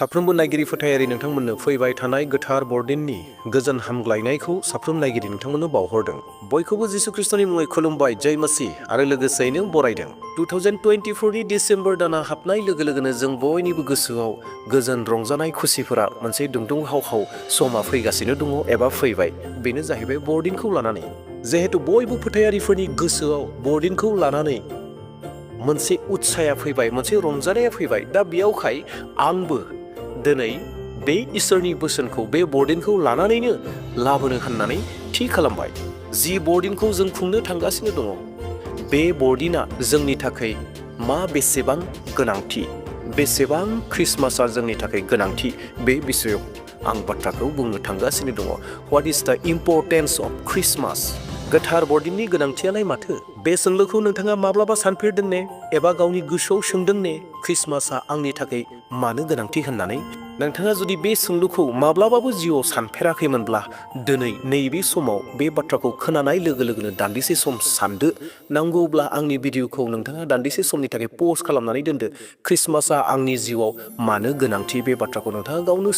साफ्रोमबो नायगिरि फोथायारि नोंथांमोननो फैबाय थानाय गोथार बरदिननि गोजोन हामग्लायनायखौ साफ्रोम नायगिरि नोंथांमोननो बावहरदों। बयखौबो जिसु ख्रिस्टनि मुङै खुलुमबाय, जय मसीह आरो लोगोसेयैनो बरायदों। 2024 नि डिसेम्बर दाना हाबनाय लोगो लोगोनो जों बयनिबो गोसोआव गोजोन रंजानाय खुसिफोरा मोनसे दुंदुं हावहाव समा फैगासिनो दङ एबा फैबाय। बेनो जाहैबाय बरदिनखौ लानानै। जिहेतु बयबो फोथायारिफोरनि गोसोआव बरदिनखौ लानानै मोनसे उत्साया फैबाय, मोनसे रंजानाया फैबाय। दा बेयावहाय आंबो दिनै बे इसोरनि बोसोनखौ बे बरदिनखौ लानानैनो लाबोनो होननानै थि खालामबाय। जि बरदिनखौ जों खुंनो थांगासिनो दङ, बे बरदिना जोंनि थाखाय मा बेसेबां गोनांथि, बेसेबां ख्रिस्टमासआ जोंनि थाखाय गोनांथि, बे बिसयाव आं बाथ्राखौ बुंनो थांगासिनो दङ। व्हाट इज द इम्परटेन्स अफ ख्रिस्टमास? गोथार बरदिननि गोनांथियालाय माथो? बे सोंलुखौ नोंथाङा माब्लाबा सानफेरदों ने एबा गावनि गोसोआव सोंदों ने, ख्रिस्टमासआ आंनि थाखाय मानो गोनांथि होननानै? नोंथाङा जुदि बे सोंलुखौ माब्लाबाबो जिउआव सानफेराखैमोनब्ला दिनै नैबे समाव बे बाथ्राखौ खोनानाय लोगो लोगोनो दान्दिसे सम सानदो। नांगौब्ला आंनि भिडिअखौ नोंथाङा दान्दिसे समनि थाखाय पज खालामनानै दोनदो। ख्रिस्टमासआ आंनि जिउआव मानो गोनांथि, बे बाथ्राखौ नोंथाङा गावनो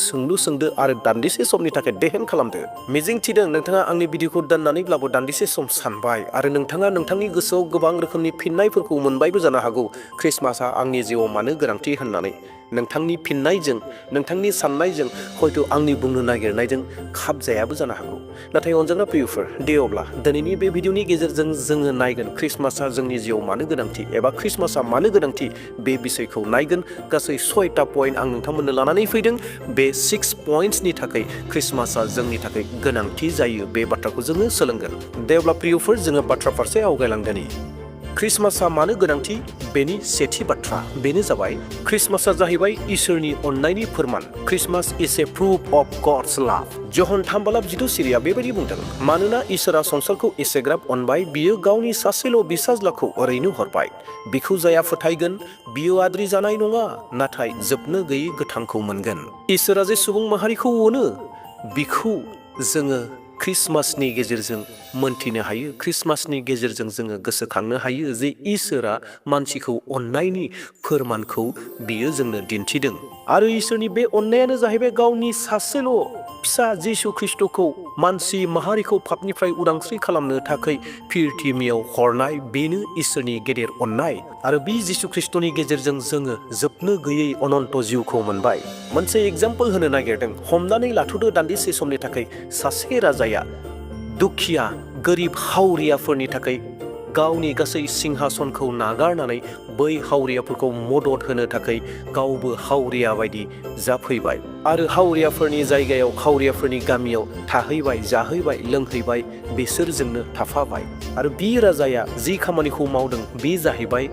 सोंदो आरो दान्दिसे समनि थाखाय देहेन खालामदो। मिजिंथिदों नोंथाङा आंनि भिडिअखौ दोननानैब्लाबो दान्दिसे सम सानबाय आरो नोंथाङा नोंथांनि गोसोआव गोबां रोखोमनि फिननायफोरखौ मोनबायबो जानो हागौ, ख्रिस्टमासआ आंनि जिउआव मानो गोनांथि होननानै। नोंथांनि फिननायजों, नोंथांनि साननायजों हयथ' आंनि बुंनो नागिरनायजों खाबजायाबो जानो हागौ। नाथाय अनजाग्रा प्रियफोर, दे अब्ला दिनैनि बे भिडिअनि गेजेरजों जोङो नायगोन ख्रिस्टमासआ जोंनि जिउआव मानो गोनांथि एबा ख्रिस्टमासआ मानो गोनांथि, बे बिसयखौ नायगोन। गासै 6टा पइन्ट आं नोंथांमोननो लानानै फैदों। बे 6 पइन्ट्सनि थाखाय ख्रिस्टमासआ जोंनि थाखाय गोनांथि जायो, बे बाथ्राखौ जोङो सोलोंगोन। दे अब्ला प्रियफोर, जोङो बाथ्रा फारसे आवगायलांदोनि। ख्रिस्टमासआ मानो गोनांथि, बेनि सेथि बाथ्रा बेनो जाबाय ख्रिस्टमासआ जाहैबाय इसोरनि अननायनि फोरमान। Christmas is a proof of gods लाभ। जहन 3:22 बेबायदि बुंदों, मानोना इसोरा संसारखौ एसेग्राब अनबाय, बियो गावनि सासेल' बिसाज्लाखौ ओरैनो हरबाय। बिखौ जाया फोथायगोन, बियो आद्रि जानाय नङा, नाथाय जोबनो गैयै गोथांखौ मोनगोन। इसोरा जे सुबुं माहारिखौ अनो, बिखौ जोङो ख्रिस्टमासनि गेजेरजों मोनथिनो हायो। ख्रिस्टमासनि गेजेरजों जोङो गोसोखांनो हायो जे इसोरा मानसिखौ अननायनि फोरमानखौ बियो जोंनो दिन्थिदों। आरो इसोरनि बे अननायानो जाहैबाय गावनि सासेल' फिसा जिसु ख्रिस्ट'खौ मानसि माहारिखौ पापनिफ्राय उदांस्रि खालामनो थाखाय प्रिथिबियाव हरनाय। बेनो इसोरनि गेदेर अननाय। आरो बे जिसु ख्रिस्ट'नि गेजेरजों जोङो जोबनो गैयै अनन्त जिउखौ मोनबाय। मोनसे एग्जाम्पल होनो नागिरदों। हमनानै लाथ'दो दान्दिसे समनि थाखाय, सासे राजाया दुखिया गोरिब हावरियाफोरनि थाखाय गावनि गासै सिंहासनखौ नागारनानै बै हावरियाफोरखौ मदद होनो थाखाय गावबो हावरिया बायदि जाफैबाय आरो हावरियाफोरनि जायगायाव, हावरियाफोरनि गामियाव थाहैबाय, जाहैबाय, लोंहैबाय, बिसोरजोंनो थाफाबाय। आरो बे राजाया जि खामानिखौ मावदों, बे जाहैबाय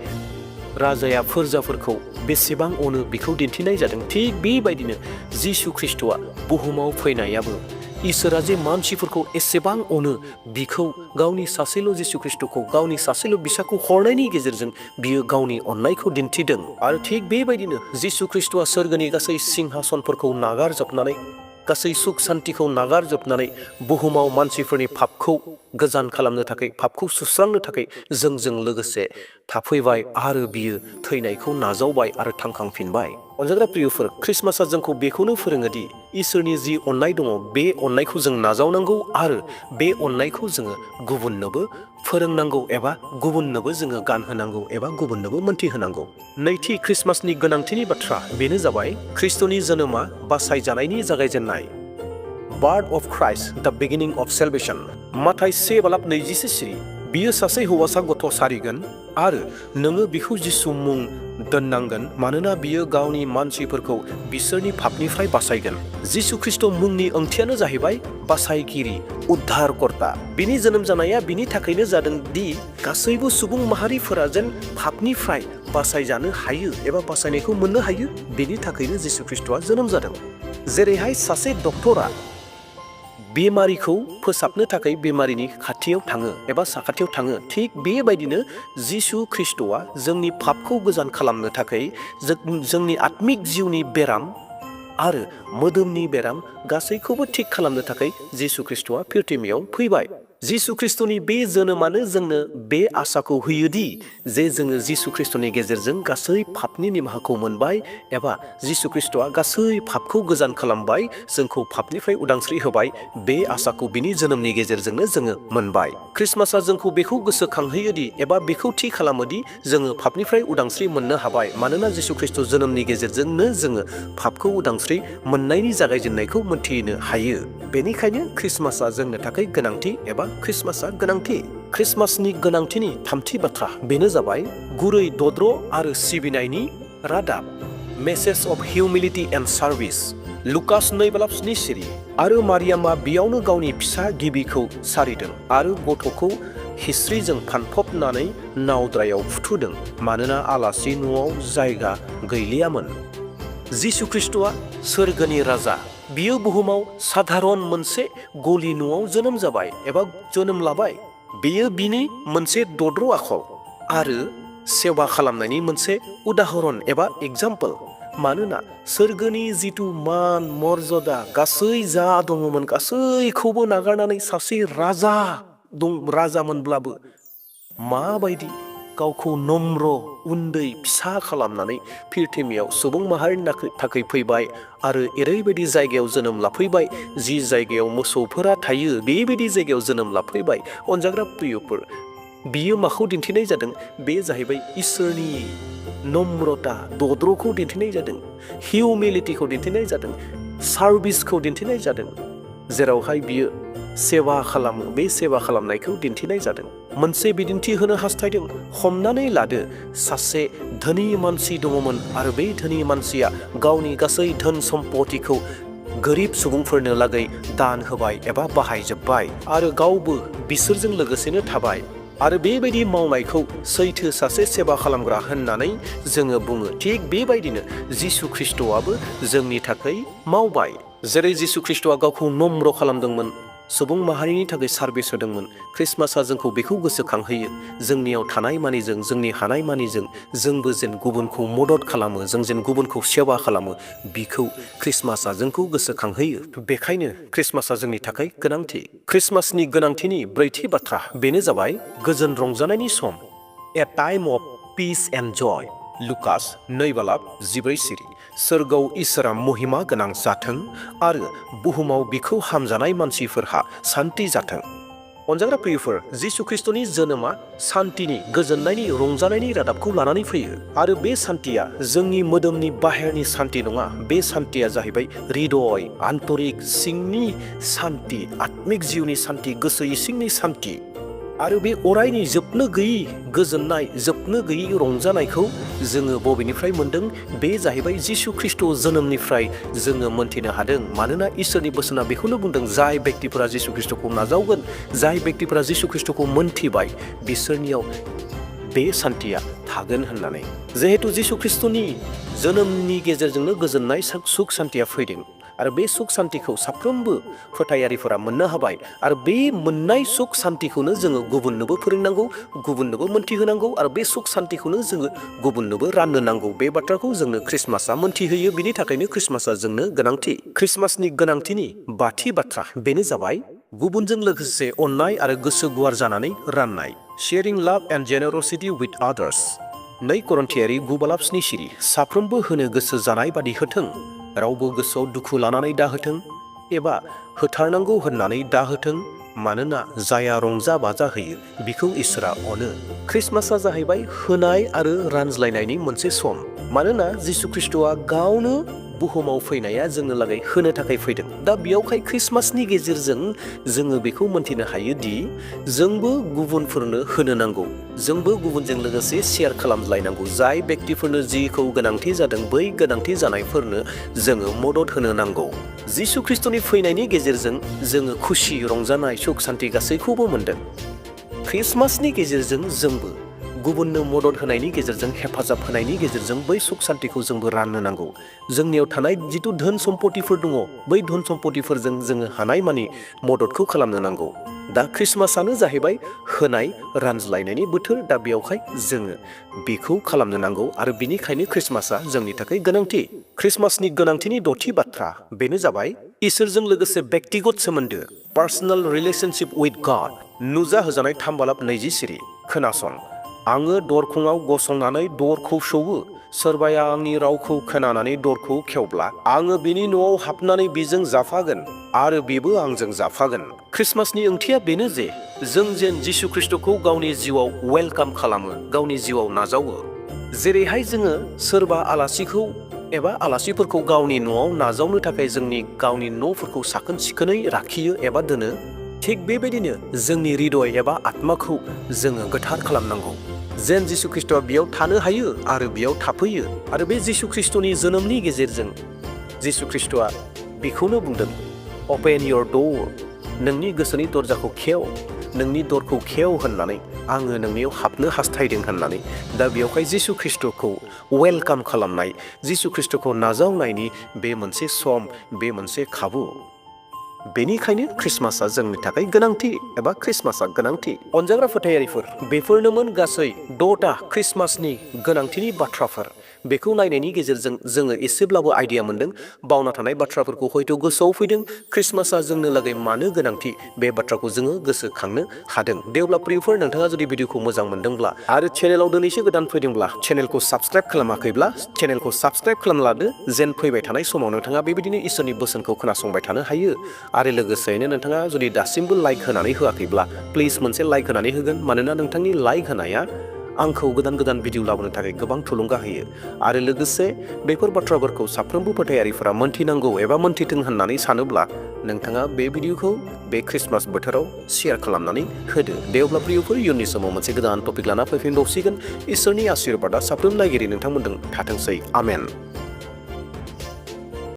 राजाया फोरजाफोरखौ बेसेबां अनो बेखौ दिन्थिनाय जादों। थिग बेबायदिनो जिसु ख्रिस्ट'आ बुहुमाव फैनायाबो इसोरा जे मानसिफोरखौ एसेबां अनो, बिखौ गावनि सासेल' जिसु ख्रिस्ट'खौ, गावनि सासेल' बिसाखौ हरनायनि गेजेरजों बियो गावनि अननायखौ दिन्थिदों। आरो थिग बेबायदिनो जिसु ख्रिस्ट'आ सोरगोनि गासै सिंहासनफोरखौ नागारजोबनानै, गासै सुख सान्तिखौ नागारजोबनानै बुहुमाव मानसिफोरनि पापखौ गोजान खालामनो थाखाय, पापखौ सुस्रांनो थाखाय जोंजों लोगोसे थाफैबाय आरो बियो थैनायखौ नाजावबाय आरो थांखांफिनबाय। अनजाग्रा प्रियफोर, ख्रिस्टमासआ जोंखौ बेखौनो फोरोङोदि इसोरनि जि अननाय दङ, बे अननायखौ जों नाजावनांगौ आरो बे अननायखौ जोङो गुबुननोबो फोरोंनांगौ एबा गुबुननोबो जोङो गानहोनांगौ एबा गुबुननोबो मोनथिहोनांगौ। नैथि ख्रिस्टमासनि गोनांथिनि बाथ्रा बेनो जाबाय ख्रिस्ट'नि जोनोमा बासायजानायनि जागायजेन्नाय। बार्थ अफ क्राइस्ट, द बिगिनिं अफ सेलभेशन। माथाइ 1:26 बियो सासे हौवासा गथ' सारिगोन आरो नोङो बिखौ जिसु मुं दोननांगोन, मानोना बियो गावनि मानसिफोरखौ बिसोरनि पापनिफ्राय बासायगोन। जिसु ख्रिस्ट' मुंनि ओंथियानो जाहैबाय बासायगिरि, उद्धारकर्ता। बिनि जोनोम जानाया बिनि थाखायनो जादों दि गासैबो सुबुं माहारिफोरा जेन पापनिफ्राय बासायजानो हायो एबा बासायनायखौ मोननो हायो। बिनि थाखायनो जिसु ख्रिस्ट'आ जोनोम जादों। जेरैहाय सासे डक्टरा बेमारिखौ फोसाबनो थाखाय बेमारिनि खाथियाव थाङो एबा साखाथियाव थाङो, थिग बेबायदिनो जिसु ख्रिस्ट'आ जोंनि पापखौ गोजान खालामनो थाखाय, जोंनि आत्मिक जिउनि बेराम आरो मोदोमनि बेराम गासैखौबो थिग खालामनो थाखाय जिसु ख्रिस्ट'आ प्रिथिबियाव फैबाय। जिसु ख्रिस्टनि बे जोनोमानो जोंनो बे आसाखौ होयोदि जे जोङो जिसु ख्रिस्टनि गेजेरजों गासै पापनि निमाहाखौ मोनबाय एबा जिसु ख्रिस्टआ गासै पापखौ गोजान खालामबाय, जोंखौ पापनिफ्राय उदांस्रि होबाय। बे आसाखौ बिनि जोनोमनि गेजेरजोंनो जोङो मोनबाय। ख्रिस्टमासआ जोंखौ बेखौ गोसोखांहोयोदि एबा बेखौ थि खालामोदि जोङो पापनिफ्राय उदांस्रि मोननो हाबाय, मानोना जिसु ख्रिस्ट जोनोमनि गेजेरजोंनो जोङो पापखौ उदांस्रि मोननायनि जागायजेननायखौ मोनथिनो हायो। बेनिखायनो ख्रिस्टमासआ जोंनो थाखाय गोनांथि एबा ख्रिस्टमासआ गोनांथि। ख्रिस्टमासनि गोनांथिनि थामथि बाथ्रा बेनो जाबाय गुरै दद्र आरो सिबिनायनि रादाब। Message of humility and service. लुकास 2:7 आरो मारियामा बेयावनो गावनि फिसा गिबिखौ सारिदों आरो गथ'खौ हिस्ट्रिजों फानफबनानै नावद्रायाव फुथुदों, मानोना आलासि न'आव जायगा गैलियामोन। जिसु ख्रिस्टआ सोरगोनि राजा। बियो बुहुमाव साधारन मोनसे गलि न'आव जोनोम जाबाय एबा जोनोम लाबाय। बेयो बिनि मोनसे दद्र आखल आरो सेवा खालामनायनि मोनसे उदाहरन एबा एग्जाम्पल। मानोना सोरगोनि जिथु मान मर्यादा गासै जा दङमोन गासैखौबो नागारनानै सासे राजामोनब्लाबो माबायदि गावखौ नम्र उन्दै फिसा खालामनानै पृथ्वीयाव सुबुं माहारिनि थाखाय फैबाय आरो ओरैबायदि जायगायाव जोनोम लाफैबाय जि जायगायाव मोसौफोरा थायो, बेबायदि जायगायाव जोनोम लाफैबाय। अनजाग्रा प्रियफोर, बियो माखौ दिन्थिनाय जादों? बे जाहैबाय इसोरनि नम्रता दद्रखौ दिन्थिनाय जादों, हिउमिलिटिखौ दिन्थिनाय जादों, सार्भिसखौ दिन्थिनाय जादों। जेरावहाय बियो सेवा खालामो, बे सेवा खालामनायखौ दिन्थिनाय जादों। मोनसे बिदिन्थि होनो हास्थायदों। हमनानै लादो सासे धोनि मानसि दङमोन आरो बे धोनि मानसिया गावनि गासै धोन सम्पतिखौ गोरिब सुबुंफोरनो लागै दान होबाय एबा बाहायजोब्बाय आरो गावबो बिसोरजों लोगोसेनो थाबाय। आरो बेबायदि मावनायखौ सैथो सासे सेवा खालामग्रा होननानै जोङो बुङो। थिग बेबायदिनो जिसु ख्रिस्टआबो जोंनि थाखाय मावबाय। जेरै जिसु ख्रिस्टआ गावखौ नम्र खालामदोंमोन, सुबुं माहारिनि थाखाय सार्भिस होदोंमोन। ख्रिस्टमासआ जोंखौ बेखौ गोसोखांहोयो। जोंनियाव थानाय मानिजों, जोंनि हानाय मानिजों जोंबो जेन गुबुनखौ मदद खालामो, जों जेन गुबुनखौ सेवा खालामो, बिखौ ख्रिस्टमासआ जोंखौ गोसोखांहोयो। बेखायनो ख्रिस्टमासआ जोंनि थाखाय गोनांथि। ख्रिस्टमासनि गोनांथिनि ब्रैथि बाथ्रा बेनो जाबाय गोजोन रंजानायनि सम। A time of peace and joy. Lucas 2:14 सोरगोआव इसोरा महिमा गोनां जाथों आरो बुहुमाव बिखौ हामजानाय मानसिफोरहा सान्ति जाथों। अनजाग्रा प्रियफोर, जिसु ख्रिस्टनि जोनोमा सान्तिनि, गोजोननायनि, रंजानायनि रादाबखौ लानानै फैयो। आरो बे सान्तिया जोंनि मोदोमनि बाहेरनि सान्ति नङा। बे सान्तिया जाहैबाय हृदय, आन्तरिक, सिंनि सान्ति, आत्मिक जिउनि सान्ति, गोसो इसिंनि सान्ति। आरो बे अरायनि जोबनो गैयै गोजोननाय, जोबनो गैयै रंजानायखौ जोङो बबेनिफ्राय मोनदों? बे जाहैबाय जिसु ख्रिस्ट जोनोमनिफ्राय जोङो मोनथिनो हादों। मानोना इसोरनि बोसोना बेखौनो बुंदों, जाय व्यक्तिफोरा जिसु ख्रिस्टखौ नाजावगोन, जाय व्यक्तिफोरा जिसु ख्रिस्टखौ मोनथिबाय, बिसोरनियाव बे सान्तिया थागोन होननानै। जिहेतु जिसु ख्रिस्टनि जोनोमनि गेजेरजोंनो गोजोननाय, सुख सान्तिया फैदों आरो बे सुख सान्तिखौ साफ्रोमबो फोथायारिफोरा मोननो हाबाय। आरो बे मोननाय सुख सान्तिखौनो जोङो गुबुननोबो फोरोंनांगौ, गुबुननोबो मोनथिहोनांगौ आरो बे सुख सान्तिखौनो जोङो गुबुननोबो राननो नांगौ। बे बाथ्राखौ जोंनो ख्रिस्टमासआ मोनथिहोयो। बिनि थाखायनो ख्रिस्टमासआ जोंनो गोनांथि। ख्रिस्टमासनि गोनांथिनि बाथि बाथ्रा बेनो जाबाय गुबुनजों लोगोसे अननाय आरो गोसो गुवार जानानै राननाय। शेयारिं लाभ एन्ड जेनेरसिटी विथ आदार्स। 2 करिन्थियारि 9:7 साफ्रोमबो होनो गोसो जानाय बादि होथों, रावबो गोसोआव दुखु लानानै दाहोथों एबा होथारनांगौ होननानै दाहोथों, मानोना जाया रंजा बाजा होयो बिखौ इसोरा अनो। ख्रिस्टमासआ जाहैबाय होनाय आरो रानज्लायनायनि मोनसे सम। मानोना जिसु ख्रिस्टआ गावनो बुहुमाव फैनाया जोंनो लागै होनो थाखाय फैदों। दा बेयावहाय ख्रिस्टमासनि गेजेरजों जोङो बेखौ मोनथिनो हायोदि जोंबो गुबुनफोरनो होनो नांगौ, जोंबो गुबुनजों लोगोसे शेयार खालामलायनांगौ। जाय व्यक्तिफोरनो जिखौ गोनांथि जादों बै गोनांथि जानायफोरनो जोङो मदद होनो नांगौ। जिसु ख्रिस्टनि फैनायनि गेजेरजों जोङो खुसि, रंजानाय, सुख सान्ति गासैखौबो मोनदों। ख्रिस्टमासनि गेजेरजों जोंबो गुबुननो मदद होनायनि गेजेरजों, हेफाजाब होनायनि गेजेरजों बै सुख सान्तिखौ जोंबो राननो नांगौ। जोंनियाव थानाय जिथु धोन सम्पतिफोर दङ, बै धोन सम्पतिफोरजों जोङो हानायमानि मददखौ खालामनो नांगौ। दा ख्रिस्टमासआनो जाहैबाय होनाय रानज्लायनायनि बोथोर। दा बेयावहाय जोङो बेखौ खालामनो नांगौ आरो बिनिखायनो ख्रिस्टमासआ जोंनि थाखाय गोनांथि। ख्रिस्टमासनि गोनांथिनि द'थि बाथ्रा बेनो जाबाय इसोरजों लोगोसे व्यक्तिगत सोमोन्दो, पार्सनेल रिलेशनशिप विथ गड। नुजा होजानाय 3 बालाब 20 सिरि खोनासं आङो दरखङाव गसंनानै दरखौ सौवो सोरबाया आंनि रावखौ खोनानानै दरखौ खेवब्ला आङो बिनि न'आव हाबनानै बिजों जाफागोन आरो बिबो आंजों जाफागोन। ख्रिस्टमासनि ओंथिया बेनो जे जों जेन जिसु ख्रिस्टखौ गावनि जिउआव वेलकाम खालामो, गावनि जिउआव नाजावो। जेरैहाय जोङो सोरबा आलासिखौ एबा आलासिफोरखौ गावनि न'आव नाजावनो थाखाय जोंनि गावनि न'फोरखौ साखोन सिखोनै लाखियो एबा दोनो, थिग बेबायदिनो जोंनि हृदय एबा आत्माखौ जोङो गोथार खालामनांगौ। जेन जिसु ख्रिस्टआ बेयाव थानो हायो आरो बेयाव थाफैयो आरो बे जिसु ख्रिस्टनि जोनोमनि गेजेरजों जिसु ख्रिस्टआ बेखौनो बुंदों, अपेन योर डोर, नोंनि गोसोनि दरजाखौ खेव, नोंनि दरखौ खेव होननानै आङो नोंनियाव हाबनो हास्थायदों होननानै। दा बेयावहाय जिसु ख्रिस्टखौ वेलकाम खालामनाय, जिसु ख्रिस्टखौ नाजावनायनि बे मोनसे सम, बे मोनसे खाबु। बेनिखायनो ख्रिस्टमासआ जोंनि थाखाय गोनांथि एबा ख्रिस्टमासआ गोनांथि। अनजाग्रा फोथायारिफोर, बेफोरनोमोन गासै 6टा ख्रिस्टमासनि गोनांथिनि बाथ्राफोर। बेखौ नायनायनि गेजेरजों जोङो एसेब्लाबो आइडिया मोनदों, बावना थानाय बाथ्राफोरखौ हयथ' गोसोआव फैदों। ख्रिस्टमासआ जोंनो लागै मानो गोनांथि बे बाथ्राखौ जोङो गोसोखांनो हादों। दे अब्ला प्रियफोर, नोंथाङा जुदि भिडिअखौ मोजां मोनदोंब्ला आरो चेनेलाव दिनैसो गोदान फैदोंब्ला चेनेलखौ साबस्क्राइब खालामाखैब्ला चेनेलखौ साबस्क्राइब खालामना लादो, जेन फैबाय थानाय समाव नोंथाङा बेबायदिनो इसोरनि बोसोनखौ खोनासंबाय थानो हायो। आरो लोगोसेयैनो नोंथाङा जुदि दासिमबो लाइक होनानै होआखैब्ला प्लिज मोनसे लाइक होनानै होगोन, मानोना नोंथांनि लाइक होनाया आंखौ गोदान गोदान भिडिअ लाबोनो थाखाय गोबां थुलुंगा होयो। आरो लोगोसे बेफोर बाथ्राफोरखौ साफ्रोमबो फोथायारिफोरा मोनथिनांगौ एबा मोनथिथों होननानै सानोब्ला नोंथाङा बे भिडिअखौ बे ख्रिस्टमास बोथोराव शेयार खालामनानै होदो। दे अब्ला प्रियफोर, इयुननि समाव मोनसे गोदान टपिक लाना फैफिनबावसिगोन। इसोरनि आशीर्बादआ साफ्रोम नायगिरि नोंथांमोनजों थाथोंसै। आमेन।